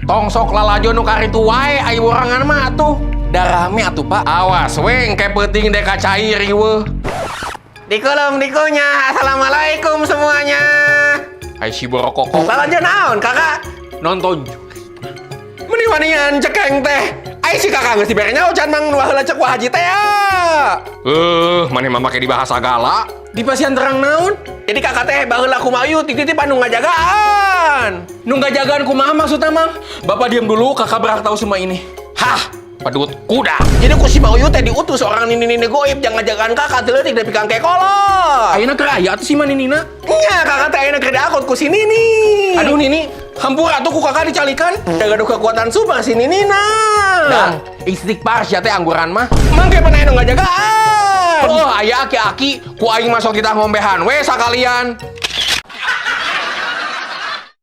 Tong sok lalajo nu karitu wae ai borangan mah atuh. Darame atuh Pak. Awas weng kayak penting deka cair ieu. Dikulum dikunya. Assalamualaikum semuanya. Ai si borokoko. Lalajo naon kakak? Nonton. Mending wanian cekeng teh. Ai si kakak geus dibere nyaho can mang nu heula cek wah haji teh ya. Maneh mah make dibahasa gala. Di pasian terang naon? Jadi kakak teh baheula kumaha ieu titip anu ngajagaan. Nu ngajagaan kumaha maksudna mang? Bapak diam dulu, kakak berhak tahu semua ini. Hah? Padut kuda. Jadi ku si Mauyu teh diutus orang nini goib jangan ngajagaan kakak teuletik da pikang kekolot. Ayeuna keur aya atuh si Maninina. Nya kakak teh ayeuna keur diakot ku si Nini. Aduh Nini, Hampur atuh ku kakak dicalikan. Jaga kekuatan subang si Ninina. dah istighfar sia teh angguran mah. Mangke pernah anu ngajagaan. Oh, aya aki-aki ku aing masuk kita ngombehan we sakalian.